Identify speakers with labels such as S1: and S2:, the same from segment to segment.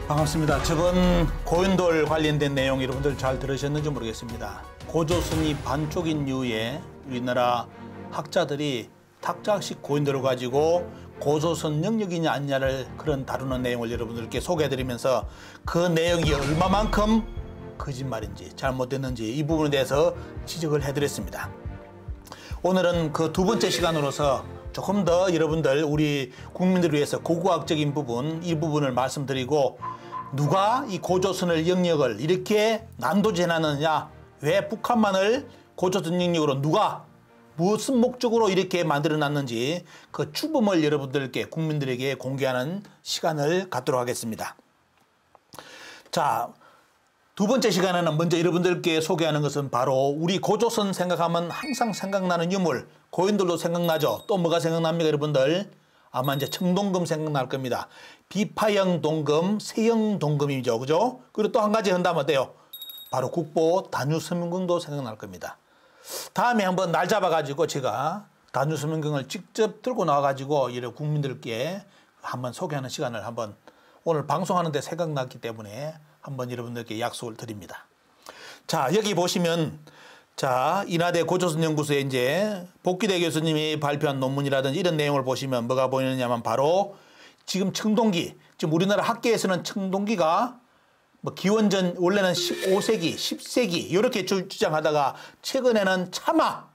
S1: 반갑습니다. 저번 고인돌 관련된 내용 여러분들 잘 들으셨는지 모르겠습니다. 고조선이 반쪽인 이후에 우리나라 학자들이 탁자식 고인돌을 가지고 고조선 영역이냐 아니냐를 그런 다루는 내용을 여러분들께 소개해드리면서 그 내용이 얼마만큼 거짓말인지 잘못됐는지 이 부분에 대해서 지적을 해드렸습니다. 오늘은 그 두 번째 시간으로서 조금 더 여러분들 우리 국민들을 위해서 고고학적인 부분 이 부분을 말씀드리고 누가 이 고조선을 영역을 이렇게 난도질하느냐, 왜 북한만을 고조선 영역으로 누가 무슨 목적으로 이렇게 만들어놨는지 그 추범을 여러분들께 국민들에게 공개하는 시간을 갖도록 하겠습니다. 자, 두 번째 시간에는 먼저 여러분들께 소개하는 것은 바로 우리 고조선 생각하면 항상 생각나는 유물, 고인돌도 생각나죠. 또 뭐가 생각납니까 여러분들? 아마 이제 청동금 생각날 겁니다. 비파형 동금, 세형 동금이죠. 그죠? 그리고 또 한 가지 한다면 어때요? 바로 국보 단유서명경도 생각날 겁니다. 다음에 한번 날 잡아가지고 제가 단유서명경을 직접 들고 나와가지고 이런 국민들께 한번 소개하는 시간을 한번 오늘 방송하는데 생각났기 때문에 한번 여러분들께 약속을 드립니다. 자, 여기 보시면 자, 인하대 고조선연구소에 이제 복귀대 교수님이 발표한 논문이라든지 이런 내용을 보시면 뭐가 보이느냐면 바로 지금 청동기, 지금 우리나라 학계에서는 청동기가 뭐 기원전 원래는 15세기, 10세기 이렇게 주장하다가 최근에는 차마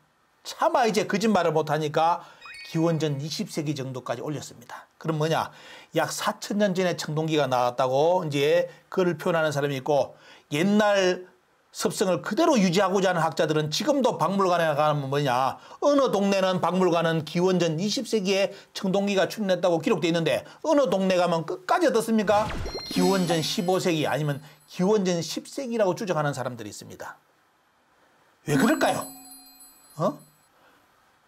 S1: 이제 거짓말을 못하니까 기원전 20세기 정도까지 올렸습니다. 그럼 뭐냐? 약 4,000년 전에 청동기가 나왔다고 이제 그를 표현하는 사람이 있고 옛날 습성을 그대로 유지하고자 하는 학자들은 지금도 박물관에 가면 뭐냐? 어느 동네는 박물관은 기원전 20세기에 청동기가 출현했다고 기록되어 있는데 어느 동네 가면 끝까지 어떻습니까? 기원전 15세기 아니면 기원전 10세기라고 주장하는 사람들이 있습니다. 왜 그럴까요?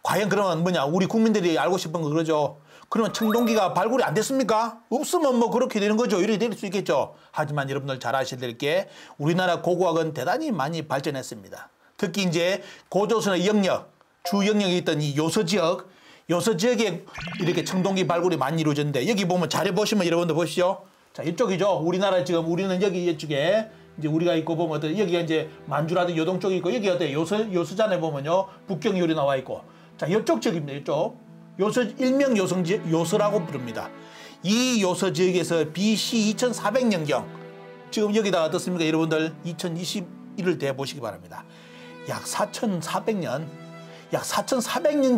S1: 과연 그러면 뭐냐? 우리 국민들이 알고 싶은 거 그러죠. 그러면 청동기가 발굴이 안 됐습니까? 없으면 뭐 그렇게 되는 거죠. 이렇게 될 수 있겠죠. 하지만 여러분들 잘 아셔야 될 게 우리나라 고고학은 대단히 많이 발전했습니다. 특히 이제 고조선의 영역, 주 영역에 있던 이 요서 지역에 이렇게 청동기 발굴이 많이 이루어졌는데 여기 보면 자료 보시면 여러분들 보시죠. 자, 이쪽이죠. 우리나라 지금 우리는 여기 이쪽에 이제 우리가 있고 보면 여기가 이제 만주라든지 요동 쪽이 있고 여기 어때요? 요서잔에 보면요. 북경요리 나와 있고. 자, 이쪽 지역입니다. 이쪽. 일명 요서라고 부릅니다. 이 요서 지역에서 BC 2400년경 지금 여기다가 어떻습니까? 여러분들 2021을 대보시기 바랍니다. 약 4,400년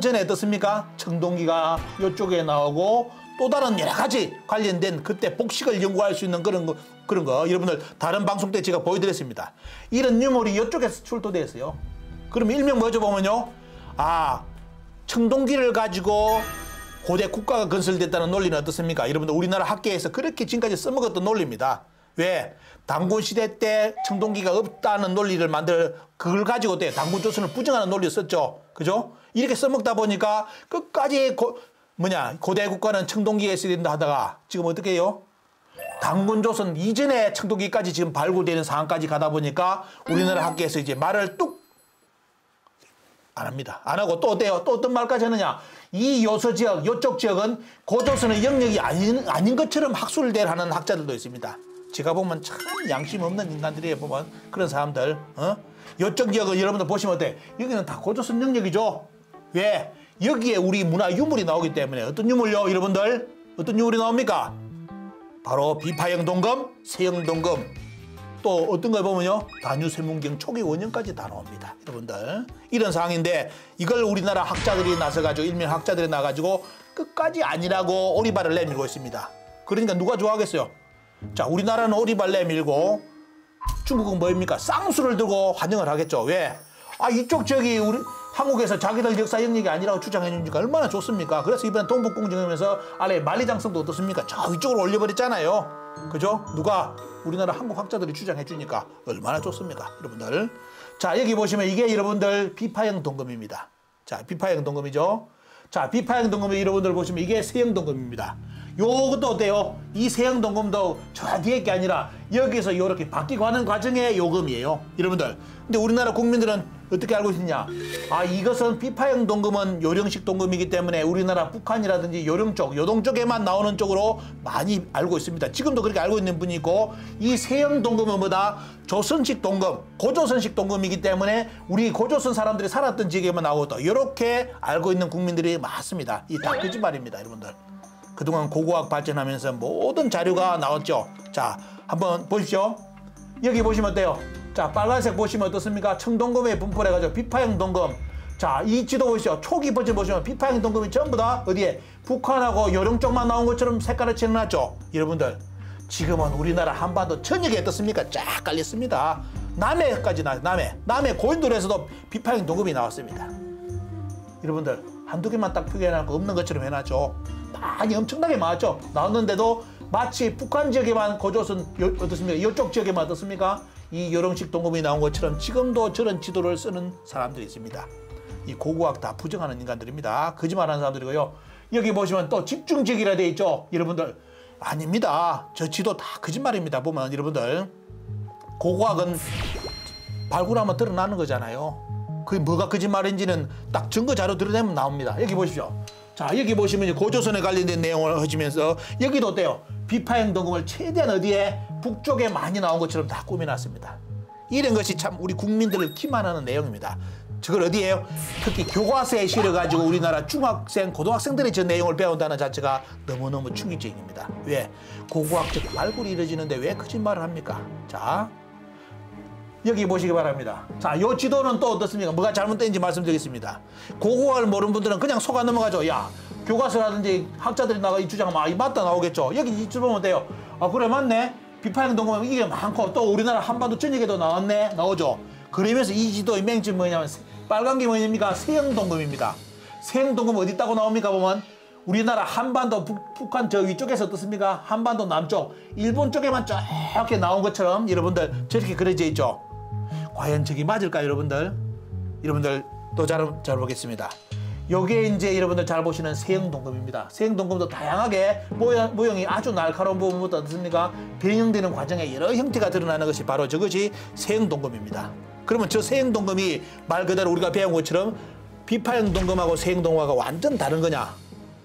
S1: 전에 어떻습니까? 청동기가 이쪽에 나오고 또 다른 여러 가지 관련된 그때 복식을 연구할 수 있는 그런 거 여러분들 다른 방송 때 제가 보여드렸습니다. 이런 유물이 이쪽에서 출토됐어요. 그럼 일명 뭐죠 보면요. 청동기를 가지고 고대 국가가 건설됐다는 논리는 어떻습니까? 여러분들 우리나라 학계에서 그렇게 지금까지 써먹었던 논리입니다. 왜? 단군시대 때 청동기가 없다는 논리를 그걸 가지고 단군조선을 부정하는 논리를 썼죠. 그죠? 이렇게 써먹다 보니까 끝까지 고대 국가는 청동기가 있어야 된다 하다가 지금 어떻게 해요? 단군조선 이전에 청동기까지 지금 발굴되는 상황까지 가다 보니까 우리나라 학계에서 이제 말을 뚝 안 합니다. 안 하고 또 어때요? 또 어떤 말까지 하느냐? 이 요서 지역, 이쪽 지역은 고조선의 영역이 아닌 것처럼 학술을 하는 학자들도 있습니다. 제가 보면 참 양심 없는 인간들이에요. 보면 그런 사람들. 이쪽 지역은 여러분들 보시면 어때? 여기는 다 고조선 영역이죠. 왜? 여기에 우리 문화 유물이 나오기 때문에 어떤 유물요? 여러분들 어떤 유물이 나옵니까? 바로 비파형 동금, 세형 동금. 또 어떤 걸 보면요. 단유서명경 초기 원년까지 다 나옵니다. 여러분들. 이런 상황인데 이걸 우리나라 학자들이 나서가지고 일명 학자들이 나가지고 끝까지 아니라고 오리발을 내밀고 있습니다. 그러니까 누가 좋아하겠어요? 자, 우리나라는 오리발 내밀고 중국은 뭐입니까? 쌍수를 들고 환영을 하겠죠. 왜? 이쪽 지역이 우리 한국에서 자기들 역사 영역이 아니라고 주장해 주니까 얼마나 좋습니까? 그래서 이번에 동북공정하면서 아래 만리장성도 어떻습니까? 저 위쪽으로 올려버렸잖아요. 그죠? 누가? 우리나라 한국 학자들이 주장해 주니까 얼마나 좋습니까? 여러분들. 자, 여기 보시면 이게 여러분들 비파형 동금입니다. 자, 비파형 동금이죠. 자, 비파형 동금이 여러분들 보시면 이게 세형 동금입니다. 요것도 어때요? 이 세형 동금도 저 뒤에 게 아니라 여기서 이렇게 바뀌고 하는 과정의 요금이에요. 여러분들. 근데 우리나라 국민들은 어떻게 알고 있느냐? 아, 이것은 비파형 동금은 요령식 동금이기 때문에 우리나라 북한이라든지 요령 쪽, 요동 쪽에만 나오는 쪽으로 많이 알고 있습니다. 지금도 그렇게 알고 있는 분이 있고, 이 세형 동금은 뭐다? 조선식 동금, 고조선식 동금이기 때문에 우리 고조선 사람들이 살았던 지역에만 나오고 이렇게 알고 있는 국민들이 많습니다. 이 다 거짓말입니다, 여러분들. 그동안 고고학 발전하면서 모든 자료가 나왔죠. 자, 한번 보십시오. 여기 보시면 어때요? 자, 빨간색 보시면 어떻습니까? 청동금에 분포를 해가지고 비파형 동금. 자, 이 지도 보시죠. 초기 버전 보시면 비파형 동금이 전부 다 어디에? 북한하고 요령 쪽만 나온 것처럼 색깔을 칠해놨죠. 여러분들, 지금은 우리나라 한반도 전역에 어떻습니까? 쫙 깔렸습니다. 남해까지 나왔어요. 남해 고인돌에서도 비파형 동금이 나왔습니다. 여러분들, 한두 개만 딱 표기해놓고 없는 것처럼 해놨죠. 많이 엄청나게 많았죠. 나왔는데도 마치 북한 지역에만 고조선 어떻습니까? 이쪽 지역에만 어떻습니까? 이 요령식 동금이 나온 것처럼 지금도 저런 지도를 쓰는 사람들이 있습니다. 이 고고학 다 부정하는 인간들입니다. 거짓말하는 사람들이고요. 여기 보시면 또 집중지역이라 되어 있죠. 여러분들, 아닙니다. 저 지도 다 거짓말입니다. 보면 여러분들, 고고학은 발굴하면 드러나는 거잖아요. 그게 뭐가 거짓말인지는 딱 증거 자료 드러내면 나옵니다. 여기 보십시오. 자, 여기 보시면 고조선에 관련된 내용을 해주면서 여기도 어때요? 비파형 동금을 최대한 어디에? 북쪽에 많이 나온 것처럼 다 꾸며놨습니다. 이런 것이 참 우리 국민들을 기만하는 내용입니다. 저걸 어디에요? 특히 교과서에 실어가지고 우리나라 중학생, 고등학생들이 저 내용을 배운다는 자체가 너무너무 충격적입니다. 왜? 고고학적 발굴이 이루어지는데 왜 거짓말을 합니까? 자, 여기 보시기 바랍니다. 자, 이 지도는 또 어떻습니까? 뭐가 잘못된지 말씀드리겠습니다. 고고학을 모르는 분들은 그냥 속아 넘어가죠. 야, 교과서라든지 학자들이 나가 이 주장하면 이 맞다 나오겠죠. 여기 이 지도 보면 어때요? 아, 그래, 맞네. 비파형 동금은 이게 많고 또 우리나라 한반도 전역에도 나왔네. 나오죠. 그러면서 이 지도의 맹점이 뭐냐면 빨간 게 뭐입니까? 세형 동금입니다. 세형 동금 어디 있다고 나옵니까? 보면 우리나라 한반도 북한 저 위쪽에서 어떻습니까? 한반도 남쪽 일본 쪽에만 쫙 나온 것처럼 여러분들 저렇게 그려져 있죠. 과연 저기 맞을까요, 여러분들? 여러분들 또 잘 보겠습니다. 요게 이제 여러분들 잘 보시는 세형 동금입니다. 세형 동금도 다양하게 모형이 아주 날카로운 부분부터 어떻습니까? 변형되는 과정에 여러 형태가 드러나는 것이 바로 저것이 세형 동금입니다. 그러면 저 세형 동금이 말 그대로 우리가 배운 것처럼 비파형 동금하고 세형 동금하고 완전 다른 거냐?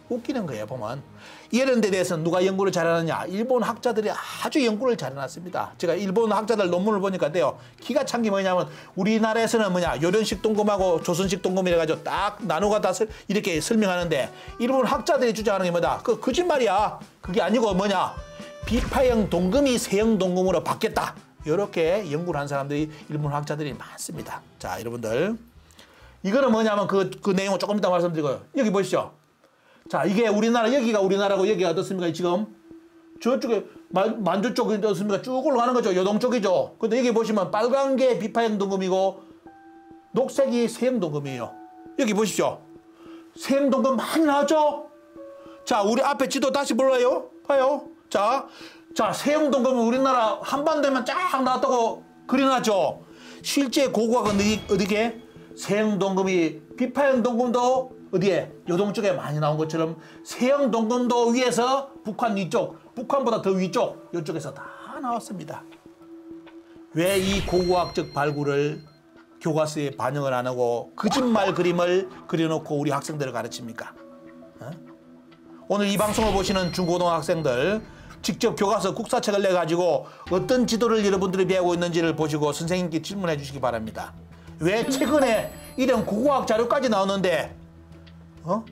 S1: 웃기는 거예요, 보면. 이런 데 대해서는 누가 연구를 잘하느냐? 일본 학자들이 아주 연구를 잘해놨습니다. 제가 일본 학자들 논문을 보니까 돼요. 기가 찬 게 뭐냐면 우리나라에서는 뭐냐? 요령식 동금하고 조선식 동금이라 가지고 딱 나누가 다 이렇게 설명하는데 일본 학자들이 주장하는 게 뭐다? 그 거짓말이야. 그게 아니고 뭐냐? 비파형 동금이 세형 동금으로 바뀌었다. 이렇게 연구를 한 사람들이 일본 학자들이 많습니다. 자, 여러분들. 이거는 뭐냐면 그 내용을 조금 이따 말씀드리고요. 여기 보시죠. 자, 이게 우리나라, 여기가 우리나라고 여기가 어떻습니까? 지금 저쪽에 만주 쪽이 어떻습니까? 쭉 올라가는 거죠. 요동 쪽이죠. 근데 여기 보시면 빨간 게 비파형 동금이고 녹색이 세형 동금이에요. 여기 보십시오. 세형 동금 많이 나왔죠? 자, 우리 앞에 지도 다시 볼래요? 봐요. 자, 세형 동금은 우리나라 한반도에만 쫙 나왔다고 그려놨죠. 실제 고고학은 어디게? 세형 동금이 비파형 동금도 어디에? 요동 쪽에 많이 나온 것처럼 세형 동금도 위에서 북한 위쪽, 북한보다 더 위쪽, 이쪽에서 다 나왔습니다. 왜 이 고고학적 발굴을 교과서에 반영을 안 하고 거짓말 그림을 그려놓고 우리 학생들을 가르칩니까? 오늘 이 방송을 보시는 중고등학생들 직접 교과서 국사책을 내가지고 어떤 지도를 여러분들이 배우고 있는지를 보시고 선생님께 질문해 주시기 바랍니다. 왜 최근에 이런 고고학 자료까지 나오는데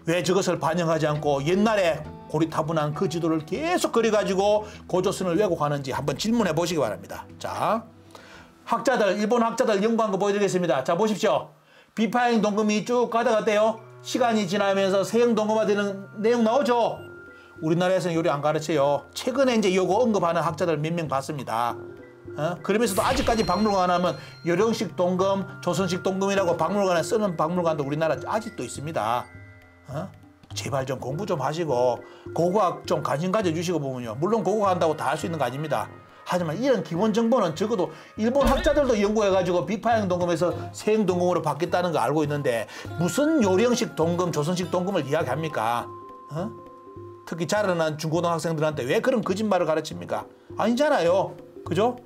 S1: 왜 저것을 반영하지 않고 옛날에 고리타분한 그 지도를 계속 그려가지고 고조선을 왜곡하는지 한번 질문해 보시기 바랍니다. 자, 학자들, 일본 학자들 연구한 거 보여드리겠습니다. 자, 보십시오. 비파형 동금이 쭉 가다갔대요. 시간이 지나면서 세형 동금화 되는 내용 나오죠? 우리나라에서는 요리 안 가르쳐요. 최근에 이제 요거 언급하는 학자들 몇 명 봤습니다. 그러면서도 아직까지 박물관 하면 요령식 동금, 조선식 동금이라고 박물관에 쓰는 박물관도 우리나라 아직도 있습니다. 제발 좀 공부 좀 하시고 고고학 좀 관심 가져주시고 보면요. 물론 고고학 한다고 다 할 수 있는 거 아닙니다. 하지만 이런 기본 정보는 적어도 일본 학자들도 연구해가지고 비파형 동금에서 세형 동금으로 바뀌었다는 거 알고 있는데 무슨 요령식 동금, 조선식 동금을 이야기합니까? 특히 자라난 중고등학생들한테 왜 그런 거짓말을 가르칩니까? 아니잖아요. 그죠?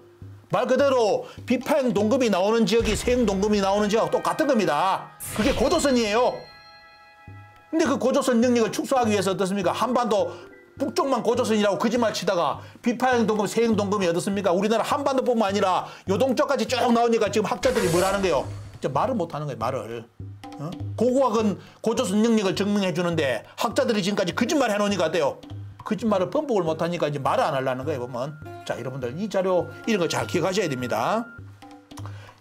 S1: 말 그대로 비파행 동금이 나오는 지역이 세형 동금이 나오는 지역하고 똑같은 겁니다. 그게 고조선이에요. 근데 그 고조선 영역을 축소하기 위해서 어떻습니까? 한반도 북쪽만 고조선이라고 거짓말 치다가 비파행 동금, 세형 동금이 어떻습니까? 우리나라 한반도뿐만 아니라 요동쪽까지 쭉 나오니까 지금 학자들이 뭐라는 거예요? 말을 못하는 거예요, 말을. 고고학은 고조선 영역을 증명해 주는데 학자들이 지금까지 거짓말 해놓으니까 어때요? 거짓말을 번복을 못하니까 이제 말을 안 하려는 거예요, 보면. 자, 여러분들 이 자료 이런 거 잘 기억하셔야 됩니다.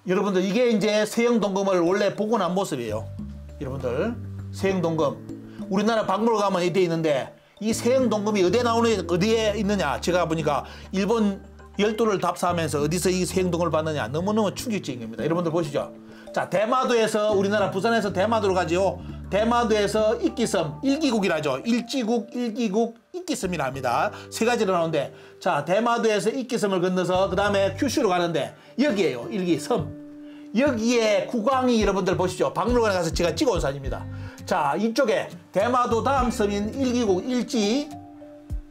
S1: 여러분들 이게 이제 세형 동금을 원래 복원한 모습이에요. 여러분들 세형 동금 우리나라 박물관 가면 이때 있는데 이 세형 동금이 어디에 있느냐? 제가 보니까 일본 열도를 답사하면서 어디서 이 세형 동금을 봤느냐? 너무너무 충격적인 겁니다. 여러분들 보시죠. 자, 대마도에서 우리나라 부산에서 대마도로 가지요. 대마도에서 이끼섬, 일기국이라죠. 일지국, 일기국, 이끼섬이라 합니다. 세 가지로 나오는데, 자, 대마도에서 이끼섬을 건너서 그 다음에 큐슈로 가는데 여기에요. 일기섬. 여기에 국왕이 여러분들 보시죠. 박물관에 가서 제가 찍어온 사진입니다. 자, 이쪽에 대마도 다음 섬인 일기국, 일지,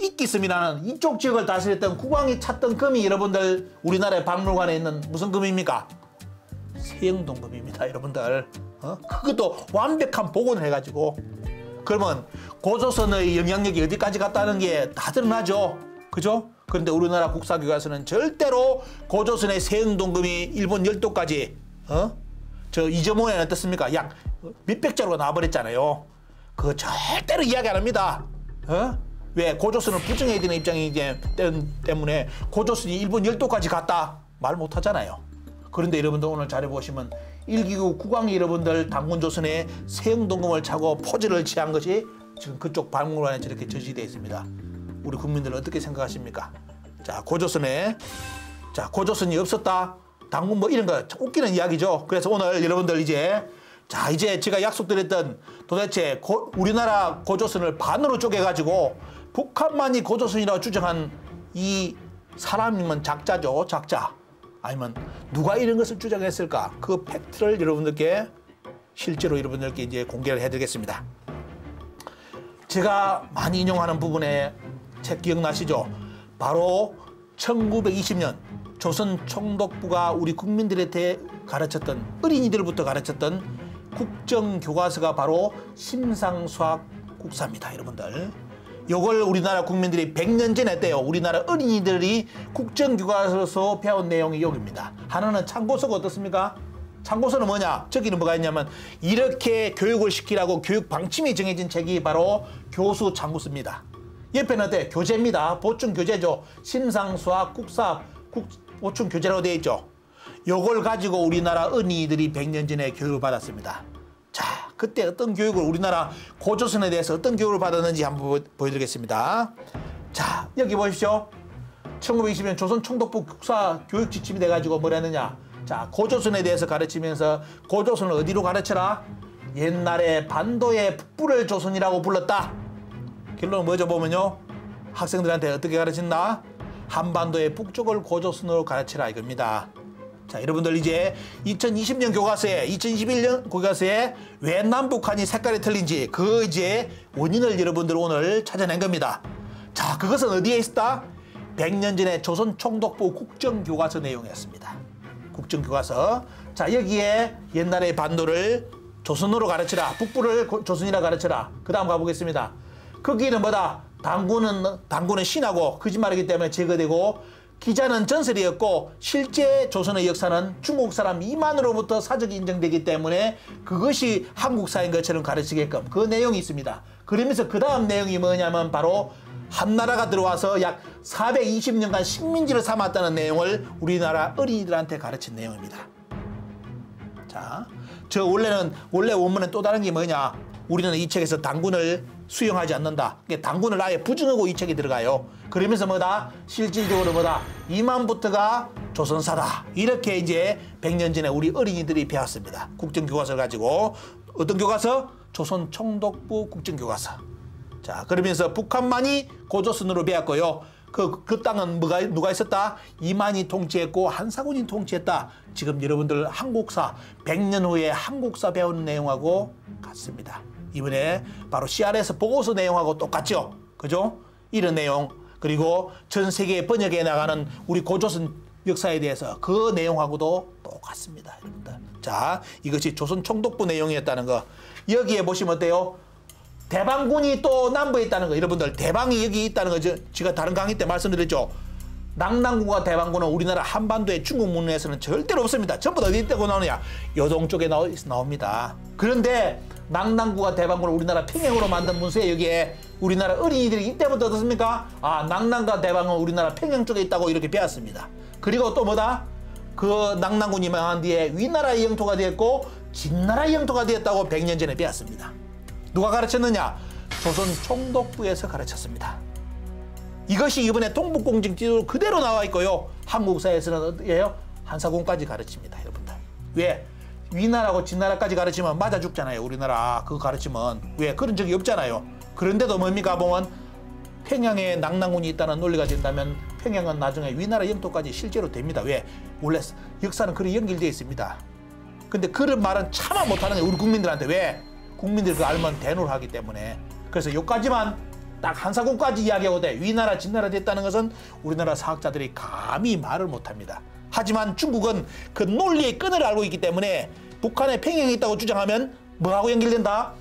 S1: 이끼섬이라는 이쪽 지역을 다스렸던 국왕이 찾던 금이 여러분들 우리나라의 박물관에 있는 무슨 금입니까? 세형 동금입니다, 여러분들. 그것도 완벽한 복원을 해가지고. 그러면 고조선의 영향력이 어디까지 갔다는 게 다 드러나죠, 그죠? 그런데 우리나라 국사교과서는 절대로 고조선의 세형 동금이 일본 열도까지 저 이점원에는 어떻습니까? 약 몇백 자루가 나와버렸잖아요. 그거 절대로 이야기 안 합니다. 왜? 고조선을 부정해야 되는 입장이 이제 때문에 고조선이 일본 열도까지 갔다 말 못하잖아요. 그런데 여러분들 오늘 자료 보시면 일기국 국왕이 여러분들 당군조선의 세형 동금을 차고 포즈를 취한 것이 지금 그쪽 박물관에 저렇게 저지되어 있습니다. 우리 국민들 어떻게 생각하십니까? 자, 고조선이 없었다. 당군 뭐 이런 거 웃기는 이야기죠. 그래서 오늘 여러분들 이제 제가 약속드렸던 도대체 우리나라 고조선을 반으로 쪼개가지고 북한만이 고조선이라고 주장한 이 사람이면 작자죠, 작자. 아니면 누가 이런 것을 주장했을까? 그 팩트를 여러분들께 실제로 여러분들께 이제 공개를 해드리겠습니다. 제가 많이 인용하는 부분에 책 기억나시죠? 바로 1920년 조선 총독부가 우리 국민들한테 가르쳤던 어린이들부터 가르쳤던 국정교과서가 바로 심상수학 국사입니다, 여러분들. 요걸 우리나라 국민들이 100년 전에 했대요. 우리나라 어린이들이 국정교과서에서 배운 내용이 여기입니다. 하나는 참고서가 어떻습니까? 참고서는 뭐냐? 저기는 뭐가 있냐면 이렇게 교육을 시키라고 교육 방침이 정해진 책이 바로 교수 참고서입니다. 옆에는 어때? 교재입니다. 보충 교재죠. 심상수학 국사 보충 교재라고 되어 있죠. 요걸 가지고 우리나라 어린이들이 100년 전에 교육을 받았습니다. 자, 그때 어떤 교육을 우리나라 고조선에 대해서 어떤 교육을 받았는지 한번 보여드리겠습니다. 자, 여기 보십시오. 1920년 조선 총독부 국사 교육 지침이 돼가지고 뭐라 했느냐. 자, 고조선에 대해서 가르치면서 고조선을 어디로 가르쳐라? 옛날에 반도의 북부를 조선이라고 불렀다. 결론은 뭐죠 보면요. 학생들한테 어떻게 가르친다? 한반도의 북쪽을 고조선으로 가르치라 이겁니다. 자, 여러분들 이제 2020년 교과서에 2021년 교과서에 왜 남북한이 색깔이 틀린지 그 이제 원인을 여러분들 오늘 찾아낸 겁니다. 자, 그것은 어디에 있었다? 100년 전에 조선 총독부 국정교과서 내용이었습니다. 국정교과서. 자, 여기에 옛날의 반도를 조선으로 가르치라. 북부를 조선이라 가르쳐라. 그 다음 가보겠습니다. 거기는 뭐다? 당군은 신하고 거짓말이기 때문에 제거되고 기자는 전설이었고 실제 조선의 역사는 중국 사람 이만으로부터 사적이 인정되기 때문에 그것이 한국사인 것처럼 가르치게끔 그 내용이 있습니다. 그러면서 그 다음 내용이 뭐냐면 바로 한나라가 들어와서 약 420년간 식민지를 삼았다는 내용을 우리나라 어린이들한테 가르친 내용입니다. 자, 원래 원문은 또 다른 게 뭐냐? 우리는 이 책에서 당군을 수용하지 않는다. 당군을 아예 부정하고 이 책이 들어가요. 그러면서 뭐다? 실질적으로 뭐다? 이만부터가 조선사다. 이렇게 이제 100년 전에 우리 어린이들이 배웠습니다. 국정교과서를 가지고. 어떤 교과서? 조선 총독부 국정교과서. 자, 그러면서 북한만이 고조선으로 배웠고요. 그 땅은 누가 있었다? 이만이 통치했고 한사군이 통치했다. 지금 여러분들 한국사 100년 후에 한국사 배우는 내용하고 같습니다. 이번에 바로 CRS 보고서 내용하고 똑같죠? 그죠? 이런 내용. 그리고 전 세계에 번역해 나가는 우리 고조선 역사에 대해서 그 내용하고도 똑같습니다. 여러분들. 자, 이것이 조선 총독부 내용이었다는 거. 여기에 보시면 어때요? 대방군이 또 남부에 있다는 거. 여러분들, 대방이 여기 있다는 거죠. 제가 다른 강의 때 말씀드렸죠. 낙랑군과 대방군은 우리나라 한반도의 중국 문에서는 절대로 없습니다. 전부 다 어디 있다고 나오느냐? 요동 쪽에 나옵니다. 그런데 낙랑군과 대방군을 우리나라 평양으로 만든 문서에 여기에 우리나라 어린이들이 이때부터 어떻습니까? 아, 낙랑과 대방은 우리나라 평양 쪽에 있다고 이렇게 배웠습니다. 그리고 또 뭐다? 그 낙랑군이 망한 뒤에 위나라의 영토가 되었고 진나라의 영토가 되었다고 100년 전에 배웠습니다. 누가 가르쳤느냐? 조선 총독부에서 가르쳤습니다. 이것이 이번에 동북공정 지도로 그대로 나와 있고요. 한국사에서는 어디예요? 한사공까지 가르칩니다. 여러분들. 왜? 위나라고 진나라까지 가르치면 맞아 죽잖아요. 우리나라 그거 가르치면. 왜? 그런 적이 없잖아요. 그런데도 뭡니까 보면 평양에 낙랑군이 있다는 논리가 된다면 평양은 나중에 위나라 영토까지 실제로 됩니다. 왜? 원래 역사는 그렇게 연결되어 있습니다. 근데 그런 말은 차마 못하는 거예요. 우리 국민들한테. 왜? 국민들이 그거 알면 대노를 하기 때문에. 그래서 여기까지만 딱 한사공까지 이야기하고 돼. 위나라 진나라 됐다는 것은 우리나라 사학자들이 감히 말을 못합니다. 하지만 중국은 그 논리의 끈을 알고 있기 때문에 북한에 평양이 있다고 주장하면 뭐하고 연결된다?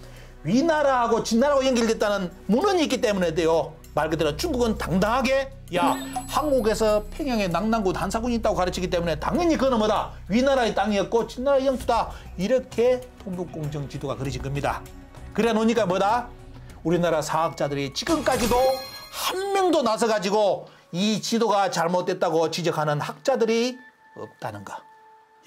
S1: 위나라하고 진나라하고 연결됐다는 문헌이 있기 때문에 돼요. 말 그대로 중국은 당당하게 야, 한국에서 평양에 낙랑군 한사군이 있다고 가르치기 때문에 당연히 그거는 뭐다? 위나라의 땅이었고 진나라의 영토다. 이렇게 동북공정 지도가 그려진 겁니다. 그래 놓으니까 뭐다? 우리나라 사학자들이 지금까지도 한 명도 나서가지고 이 지도가 잘못됐다고 지적하는 학자들이 없다는 거.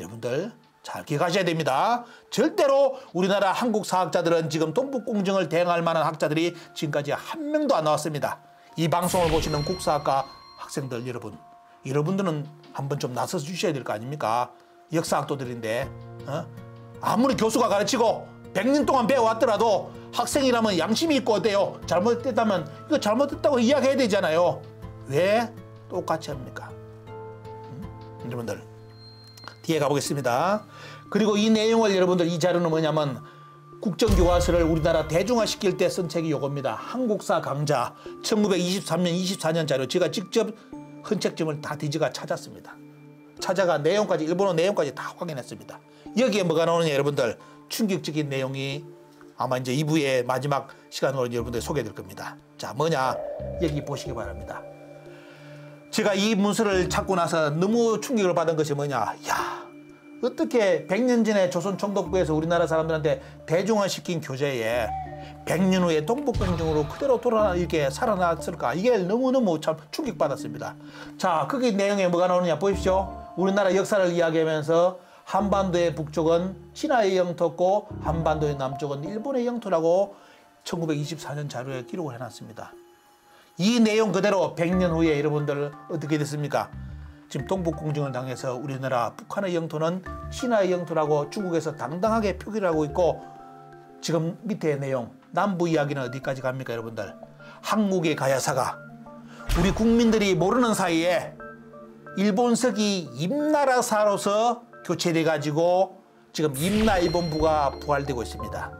S1: 여러분들 잘 기억하셔야 됩니다. 절대로 우리나라 한국 사학자들은 지금 동북공정을 대응할 만한 학자들이 지금까지 한 명도 안 나왔습니다. 이 방송을 보시는 국사학과 학생들 여러분, 여러분들은 한번 좀 나서 주셔야 될 거 아닙니까? 역사학도들인데 아무리 교수가 가르치고 100년 동안 배워왔더라도 학생이라면 양심이 있고 어때요? 잘못됐다면 이거 잘못됐다고 이야기해야 되잖아요. 왜 똑같이 합니까? 여러분들 뒤에 가보겠습니다. 그리고 이 내용을 여러분들 이 자료는 뭐냐면 국정교과서를 우리나라 대중화시킬 때 쓴 책이 요겁니다. 한국사 강좌 1923년 24년 자료. 제가 직접 헌책점을 다 뒤져가 찾았습니다. 찾아가 내용까지 일본어 내용까지 다 확인했습니다. 여기에 뭐가 나오느냐 여러분들 충격적인 내용이 아마 이제 2부의 마지막 시간으로 여러분들 소개될 겁니다. 자, 뭐냐 여기 보시기 바랍니다. 제가 이 문서를 찾고 나서 너무 충격을 받은 것이 뭐냐. 야, 어떻게 100년 전에 조선 총독부에서 우리나라 사람들한테 대중화시킨 교재에 100년 후에 동북공정으로 그대로 이렇게 살아났을까. 이게 너무너무 참 충격받았습니다. 자, 거기 내용에 뭐가 나오느냐 보십시오. 우리나라 역사를 이야기하면서 한반도의 북쪽은 신라의 영토고 한반도의 남쪽은 일본의 영토라고 1924년 자료에 기록을 해놨습니다. 이 내용 그대로 100년 후에 여러분들 어떻게 됐습니까? 지금 동북공정을 당해서 우리나라 북한의 영토는 신라의 영토라고 중국에서 당당하게 표기를 하고 있고 지금 밑에 내용 남부 이야기는 어디까지 갑니까 여러분들? 한국의 가야사가 우리 국민들이 모르는 사이에 일본석이 임나라사로서 교체돼 가지고 지금 임나일본부가 부활되고 있습니다.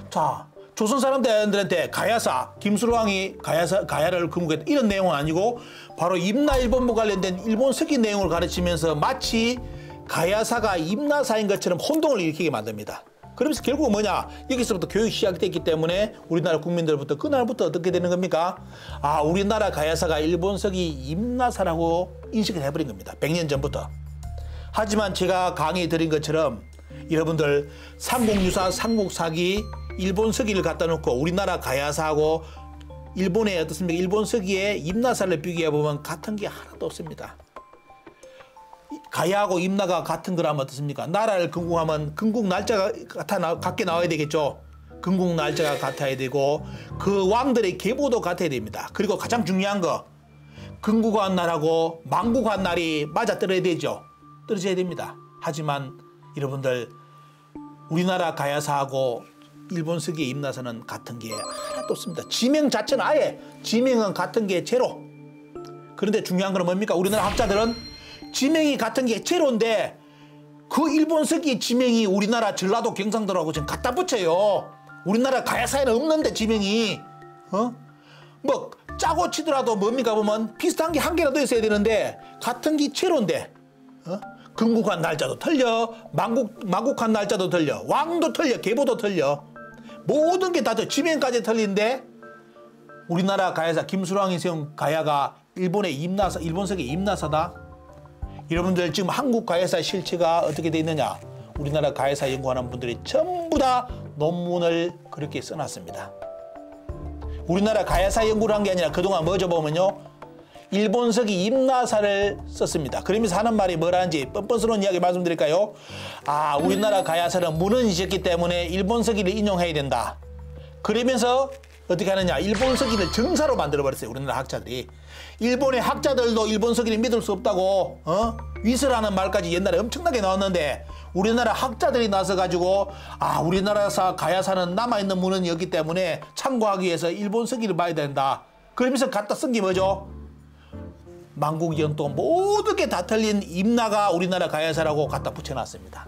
S1: 자, 조선 사람들한테 가야사, 김수로왕이 가야를 건국했다 이런 내용은 아니고 바로 임나일본부 관련된 일본석기 내용을 가르치면서 마치 가야사가 임나사인 것처럼 혼동을 일으키게 만듭니다. 그러면서 결국 뭐냐? 여기서부터 교육이 시작됐기 때문에 우리나라 국민들부터 그날부터 어떻게 되는 겁니까? 아, 우리나라 가야사가 일본석이 임나사라고 인식을 해버린 겁니다. 100년 전부터. 하지만 제가 강의 드린 것처럼 여러분들 삼국유사, 삼국사기, 일본서기를 갖다 놓고 우리나라 가야사하고 일본의 어떻습니까? 일본서기에 임나사를 비교해 보면 같은 게 하나도 없습니다. 가야하고 임나가 같은 거라면 어떻습니까? 나라를 건국하면 건국 날짜가 같게 나와야 되겠죠. 건국 날짜가 같아야 되고 그 왕들의 계보도 같아야 됩니다. 그리고 가장 중요한 거 건국한 날하고 망국한 날이 맞아떨어야 되죠. 떨어져야 됩니다. 하지만 여러분들 우리나라 가야사하고 일본서기의 임나사는 같은 게 하나도 없습니다. 지명 자체는 아예 지명은 같은 게 제로. 그런데 중요한 건 뭡니까? 우리나라 학자들은 지명이 같은 게 제로인데 그 일본서기 지명이 우리나라 전라도 경상도라고 지금 갖다 붙여요. 우리나라 가야사에는 없는데 지명이 뭐 짜고 치더라도 뭡니까 보면 비슷한 게 한 개라도 있어야 되는데 같은 기체로인데 건국한 날짜도 틀려, 망국한 날짜도 틀려, 왕도 틀려, 계보도 틀려, 모든 게 다 지명까지 틀린데 우리나라 가야사 김수랑이 세운 가야가 일본의 임나사, 일본석의 임나사다. 여러분들 지금 한국 가야사 실체가 어떻게 돼 있느냐? 우리나라 가야사 연구하는 분들이 전부 다 논문을 그렇게 써놨습니다. 우리나라 가야사 연구를 한 게 아니라 그동안 뭐죠 보면요, 일본석이 임나사를 썼습니다. 그러면서 하는 말이 뭐라는지 뻔뻔스러운 이야기 말씀드릴까요? 아, 우리나라 가야사는 문헌이 있었기 때문에 일본서기를 인용해야 된다. 그러면서 어떻게 하느냐, 일본서기를 정사로 만들어버렸어요. 우리나라 학자들이. 일본의 학자들도 일본서기를 믿을 수 없다고 위설하는 말까지 옛날에 엄청나게 나왔는데, 우리나라 학자들이 나서가지고 아, 우리나라사 가야사는 남아있는 문헌이었기 때문에 참고하기 위해서 일본서기를 봐야 된다. 그러면서 갖다 쓴 게 뭐죠? 만국연도 모든 게 다 틀린 임나가 우리나라 가야사라고 갖다 붙여놨습니다.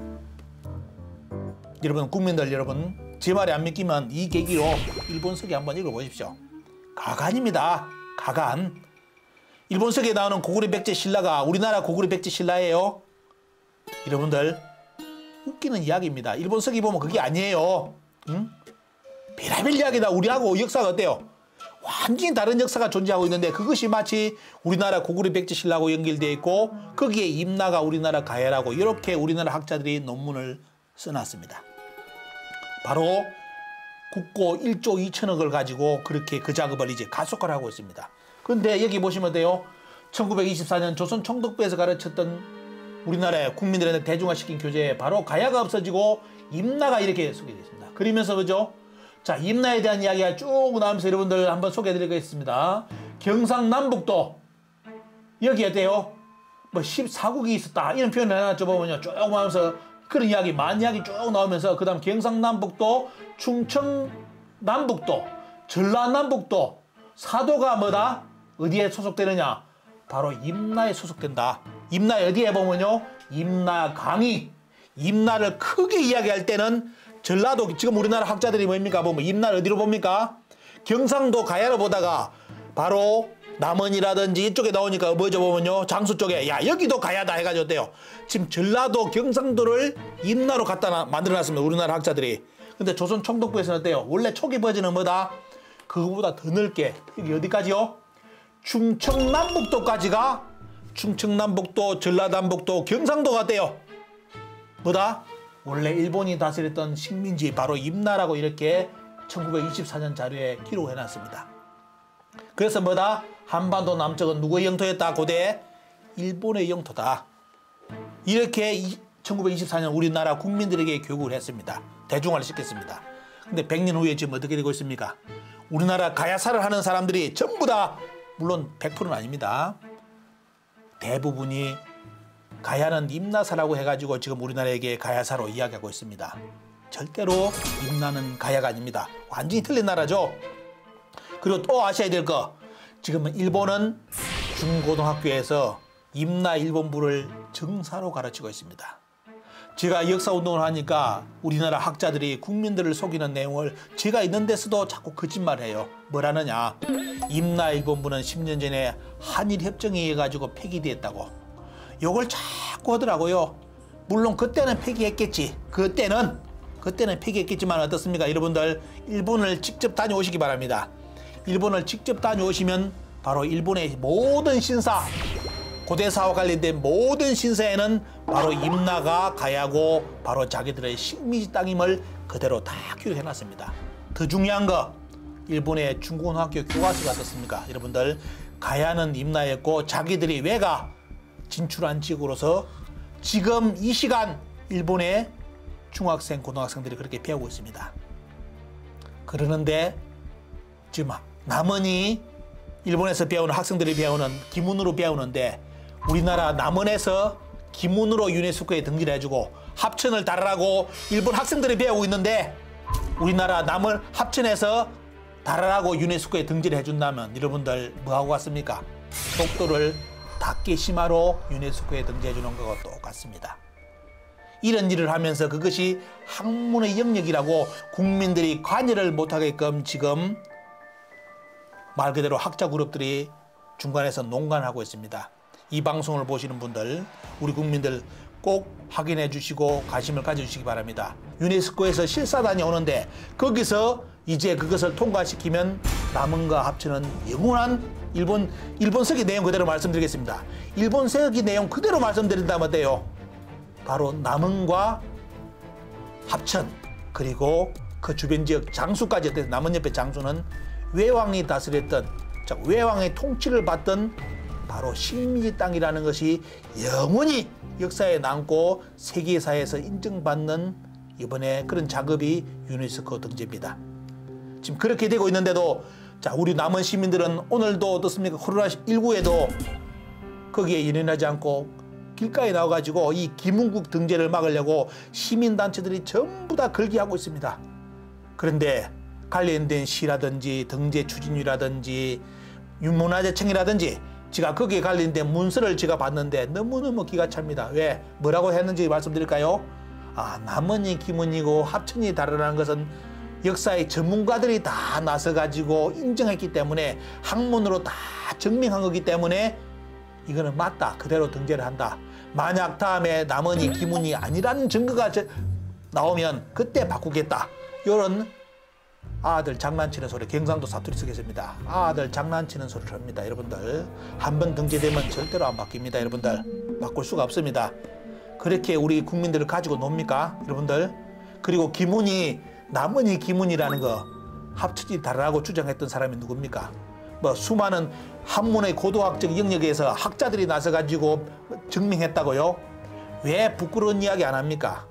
S1: 여러분, 국민들 여러분, 제 말이 안 믿기면 이 계기로 일본서기 한번 읽어보십시오. 가간입니다. 가간. 일본서기에 나오는 고구려 백제 신라가 우리나라 고구려 백제 신라예요. 여러분들, 웃기는 이야기입니다. 일본서기 보면 그게 아니에요. 응? 별의별 이야기다. 우리하고 역사가 어때요? 완전히 다른 역사가 존재하고 있는데 그것이 마치 우리나라 고구려 백제 신라하고 연결되어 있고 거기에 임나가 우리나라 가야라고 이렇게 우리나라 학자들이 논문을 써놨습니다. 바로 국고 1조 2천억을 가지고 그렇게 그 작업을 이제 가속화를 하고 있습니다. 그런데 여기 보시면 돼요. 1924년 조선 총독부에서 가르쳤던 우리나라의 국민들한테 대중화시킨 교재에 바로 가야가 없어지고 임나가 이렇게 소개되어 있습니다. 그러면서 그죠? 자, 임나에 대한 이야기가 쭉 나오면서 여러분들 한번 소개해드리겠습니다. 경상남북도 여기 어때요? 뭐 14국이 있었다 이런 표현을 해놨죠. 보면요, 쭉 나오면서 그런 이야기, 만 이야기 쭉 나오면서 그 다음 경상남북도, 충청남북도, 전라남북도, 사도가 뭐다? 어디에 소속되느냐? 바로 임나에 소속된다. 임나 어디에 보면요, 임나 강의, 임나를 크게 이야기할 때는 전라도, 지금 우리나라 학자들이 뭡니까 보면 임나를 어디로 봅니까? 경상도 가야로 보다가 바로 남원이라든지 이쪽에 나오니까 뭐죠 보면요, 장수 쪽에 야 여기도 가야다 해가지고 어때요? 지금 전라도 경상도를 임나로 갖다 만들어놨습니다. 우리나라 학자들이. 근데 조선 총독부에서는 어때요? 원래 초기 버전은 뭐다? 그거보다 더 넓게, 여기 어디까지요? 충청남북도까지가, 충청남북도, 전라남북도, 경상도가 어때요? 뭐다? 원래 일본이 다스렸던 식민지 바로 임나라고 이렇게 1924년 자료에 기록해놨습니다. 그래서 뭐다? 한반도 남쪽은 누구의 영토였다? 고대 일본의 영토다. 이렇게 1924년 우리나라 국민들에게 교육을 했습니다. 대중화를 시켰습니다. 근데 100년 후에 지금 어떻게 되고 있습니까? 우리나라 가야사를 하는 사람들이 전부 다, 물론 100%는 아닙니다, 대부분이 가야는 임나사라고 해가지고 지금 우리나라에게 가야사로 이야기하고 있습니다. 절대로 임나는 가야가 아닙니다. 완전히 틀린 나라죠. 그리고 또 아셔야 될 거, 지금은 일본은 중고등학교에서 임나 일본부를 정사로 가르치고 있습니다. 제가 역사운동을 하니까 우리나라 학자들이 국민들을 속이는 내용을 제가 있는 데서도 자꾸 거짓말해요. 뭐라느냐, 임나 일본부는 10년 전에 한일협정에 의해 가지고 폐기됐다고 요걸 자꾸 하더라고요. 물론 그때는 폐기했겠지. 그때는 폐기했겠지만 어떻습니까? 여러분들, 일본을 직접 다녀오시기 바랍니다. 일본을 직접 다녀오시면 바로 일본의 모든 신사, 고대사와 관련된 모든 신사에는 바로 임나가 가야고 바로 자기들의 식민지 땅임을 그대로 다 기록해놨습니다. 더 중요한 거, 일본의 중고등학교 교과서가 어떻습니까? 여러분들, 가야는 임나였고 자기들이 왜가 진출한 지역으로서 지금 이 시간 일본의 중학생, 고등학생들이 그렇게 배우고 있습니다. 그러는데 지금 남원이 일본에서 배우는 학생들이 배우는 기문으로 배우는데 우리나라 남원에서 기문으로 유네스코에 등재를 해주고 합천을 달아라고 일본 학생들이 배우고 있는데 우리나라 남원 합천에서 달아라고 유네스코에 등재를 해준다면 여러분들 뭐하고 같습니까? 독도를 다케시마로 유네스코에 등재해주는 것과 똑같습니다. 이런 일을 하면서 그것이 학문의 영역이라고 국민들이 관여를 못하게끔 지금 말 그대로 학자 그룹들이 중간에서 농간하고 있습니다. 이 방송을 보시는 분들, 우리 국민들 꼭 확인해 주시고 관심을 가져주시기 바랍니다. 유네스코에서 실사단이 오는데 거기서 이제 그것을 통과시키면 남원과 합천은 영원한 일본서기 내용 그대로 말씀드리겠습니다. 일본서기 내용 그대로 말씀드린다면 어때요? 바로 남원과 합천 그리고 그 주변 지역 장수까지 어때요? 남원 옆에 장수는 외왕이 다스렸던 외왕의 통치를 받던 바로 식민지 땅이라는 것이 영원히 역사에 남고 세계사에서 인정받는 이번에 그런 작업이 유네스코 등재입니다. 지금 그렇게 되고 있는데도 우리 남원 시민들은 오늘도 어떻습니까? 코로나19에도 거기에 연연하지 않고 길가에 나와가지고 이 김은국 등재를 막으려고 시민단체들이 전부 다 걸기하고 있습니다. 그런데 관련된 시라든지 등재 추진위라든지 문화재청이라든지 제가 거기에 관련된 문서를 제가 봤는데 너무너무 기가 찹니다. 왜? 뭐라고 했는지 말씀드릴까요? 남원이 기문이고 합천이 다르다는 것은 역사의 전문가들이 다 나서가지고 인정했기 때문에 학문으로 다 증명한 거기 때문에 이거는 맞다. 그대로 등재를 한다. 만약 다음에 남원이 기문이 아니라는 증거가 나오면 그때 바꾸겠다. 이런 아들 장난치는 소리, 경상도 사투리 쓰겠습니다. 아들 장난치는 소리를 합니다. 여러분들 한번 등재되면 절대로 안 바뀝니다. 여러분들 바꿀 수가 없습니다. 그렇게 우리 국민들을 가지고 놉니까? 여러분들. 그리고 기문이 남원이 기문이라는 거 합천이 다르다고 주장했던 사람이 누굽니까? 수많은 한문의 고도학적 영역에서 학자들이 나서가지고 증명했다고요? 왜 부끄러운 이야기 안 합니까?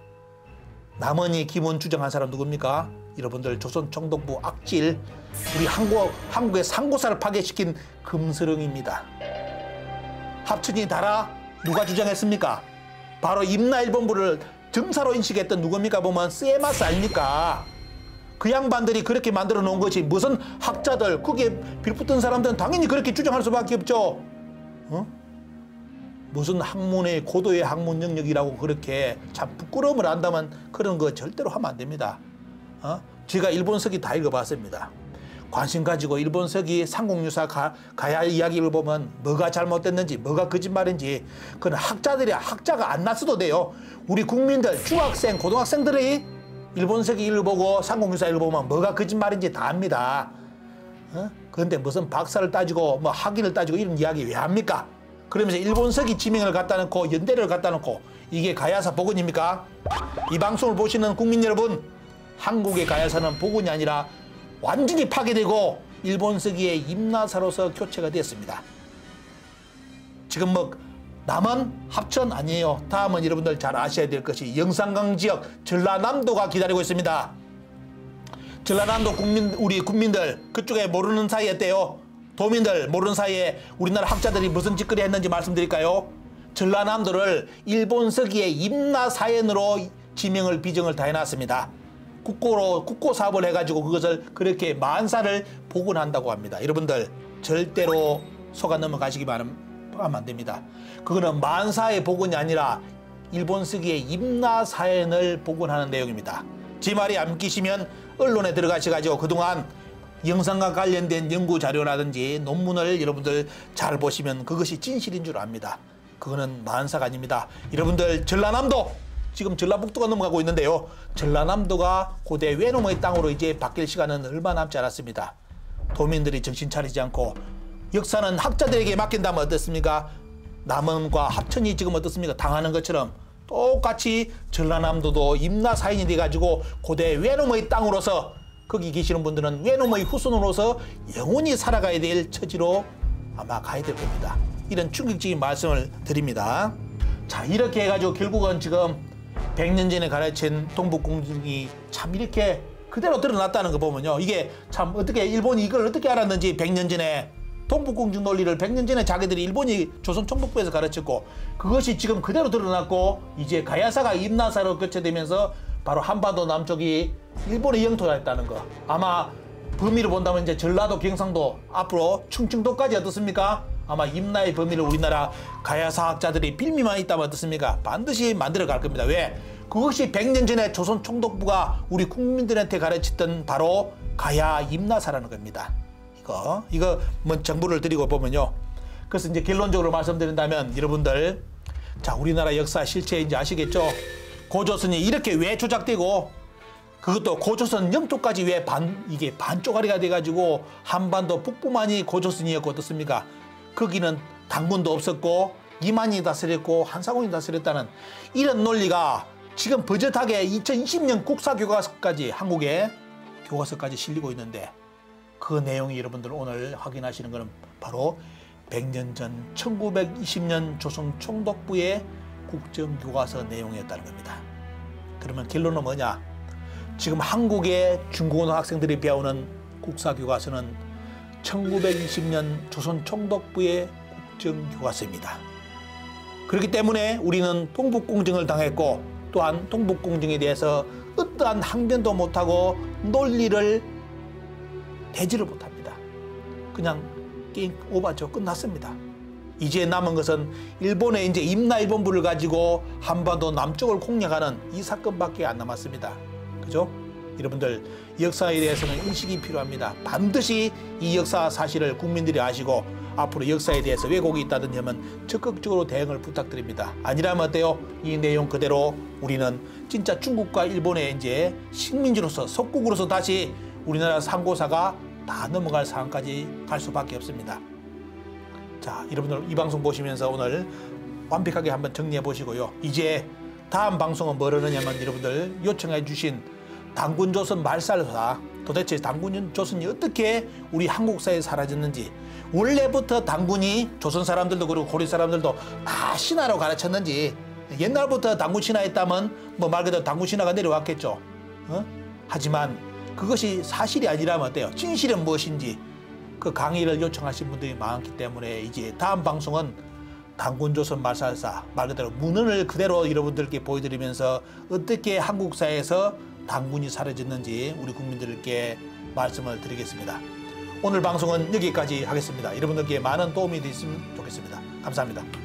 S1: 남원이 기문 주장한 사람 누굽니까? 여러분들 조선 총독부 악질, 우리 한국의 상고사를 파괴시킨 금스령입니다. 합천이 달아 누가 주장했습니까? 바로 임나일본부를 정사로 인식했던 누굽니까? 보면 세마스 아닙니까? 그 양반들이 그렇게 만들어 놓은 것이 무슨 학자들, 거기에 빌붙은 사람들은 당연히 그렇게 주장할 수밖에 없죠. 무슨 학문의 고도의 학문 영역이라고 그렇게 참 부끄러움을 안다면 그런 거 절대로 하면 안 됩니다. 제가 일본서기 다 읽어봤습니다. 관심 가지고 일본서기 상공유사 가야 이야기를 보면 뭐가 잘못됐는지 뭐가 거짓말인지 그건 학자가 안 났어도 돼요. 우리 국민들 중학생 고등학생들이 일본서기 읽어보고 상공유사 읽어보면 뭐가 거짓말인지 다 압니다. 그런데 무슨 박사를 따지고 학위를 따지고 이런 이야기 왜 합니까? 그러면서 일본서기 지명을 갖다 놓고 연대를 갖다 놓고 이게 가야사 복원입니까? 이 방송을 보시는 국민 여러분, 한국의 가야사는 복원이 아니라 완전히 파괴되고 일본서기의 임나사로서 교체가 되었습니다. 지금 남원, 합천 아니에요. 다음은 여러분들 잘 아셔야 될 것이 영산강 지역 전라남도가 기다리고 있습니다. 전라남도 우리 국민들 그쪽에 모르는 사이에 어때요? 도민들 모르는 사이에 우리나라 학자들이 무슨 짓거리 했는지 말씀드릴까요? 전라남도를 일본서기의 임나사현으로 지명을 비정을 다 해놨습니다. 국고 사업을 해가지고 그것을 그렇게 만사를 복원한다고 합니다. 여러분들 절대로 속아 넘어가시기만 하면 안 됩니다. 그거는 만사의 복원이 아니라 일본서기의 임나사현을 복원하는 내용입니다. 제 말이 안 믿기시면 언론에 들어가셔가지고 그동안 영상과 관련된 연구 자료라든지 논문을 여러분들 잘 보시면 그것이 진실인 줄 압니다. 그거는 만사가 아닙니다. 여러분들 전라남도 지금 전라북도가 넘어가고 있는데요. 전라남도가 고대 외놈의 땅으로 이제 바뀔 시간은 얼마 남지 않았습니다. 도민들이 정신 차리지 않고 역사는 학자들에게 맡긴다면 어떻습니까? 남원과 합천이 지금 어떻습니까? 당하는 것처럼 똑같이 전라남도도 임나사인이 돼가지고 고대 외놈의 땅으로서 거기 계시는 분들은 외놈의 후손으로서 영원히 살아가야 될 처지로 아마 가야 될 겁니다. 이런 충격적인 말씀을 드립니다. 자, 이렇게 해가지고 결국은 지금 100년 전에 가르친 동북공증이 참 이렇게 그대로 드러났다는 거 보면요. 이게 참 어떻게 일본이 이걸 어떻게 알았는지 100년 전에 동북공증 논리를 100년 전에 자기들이 일본이 조선 총독부에서 가르쳤고 그것이 지금 그대로 드러났고 이제 가야사가 임나사로 교체되면서 바로 한반도 남쪽이 일본의 영토였다는 거. 아마 범위로 본다면 이제 전라도, 경상도 앞으로 충청도까지 어떻습니까? 아마 임나의 범위를 우리나라 가야사학자들이 빌미만 있다면 어떻습니까? 반드시 만들어 갈 겁니다. 왜? 그것이 100년 전에 조선 총독부가 우리 국민들한테 가르쳤던 바로 가야 임나사라는 겁니다. 이거 뭐 정보를 드리고 보면요. 그래서 이제 결론적으로 말씀드린다면 여러분들, 자, 우리나라 역사 실체 이제 아시겠죠? 고조선이 이렇게 왜 조작되고, 그것도 고조선 영토까지 왜 이게 반쪽짜리가 돼가지고 한반도 북부만이 고조선이었고 어떻습니까? 거기는 당군도 없었고 이만이 다스렸고 한사공이 다스렸다는 이런 논리가 지금 버젓하게 2020년 국사교과서까지, 한국의 교과서까지 실리고 있는데, 그 내용이 여러분들 오늘 확인하시는 것은 바로 100년 전 1920년 조선 총독부의 국정교과서 내용이었다는 겁니다. 그러면 결론은 뭐냐? 지금 한국의 중고등학생들이 배우는 국사교과서는 1920년 조선 총독부의 국정교과서입니다. 그렇기 때문에 우리는 동북공정을 당했고, 또한 동북공정에 대해서 어떠한 항변도 못하고 논리를 대지를 못합니다. 그냥 게임 오버죠. 끝났습니다. 이제 남은 것은 일본의 이제 임나일본부를 가지고 한반도 남쪽을 공략하는 이 사건밖에 안 남았습니다. 그죠? 여러분들, 역사에 대해서는 인식이 필요합니다. 반드시 이 역사 사실을 국민들이 아시고 앞으로 역사에 대해서 왜곡이 있다든지 하면 적극적으로 대응을 부탁드립니다. 아니라면 어때요? 이 내용 그대로 우리는 진짜 중국과 일본의 이제 식민지로서, 속국으로서 다시 우리나라 상고사가 다 넘어갈 상황까지 갈 수밖에 없습니다. 자, 여러분들 이 방송 보시면서 오늘 완벽하게 한번 정리해 보시고요. 이제 다음 방송은 뭐라느냐면, 여러분들 요청해 주신 당군조선 말살사, 도대체 당군조선이 어떻게 우리 한국사에 사라졌는지, 원래부터 당군이 조선 사람들도 그리고 고려 사람들도 다 신화로 가르쳤는지, 옛날부터 당군 신화했다면 뭐 말 그대로 당군 신화가 내려왔겠죠. 하지만 그것이 사실이 아니라면 어때요? 진실은 무엇인지 그 강의를 요청하신 분들이 많기 때문에 이제 다음 방송은 당군조선 말살사, 말 그대로 문헌을 그대로 여러분들께 보여드리면서 어떻게 한국사에서 당군이 사라졌는지 우리 국민들께 말씀을 드리겠습니다. 오늘 방송은 여기까지 하겠습니다. 여러분들께 많은 도움이 됐으면 좋겠습니다. 감사합니다.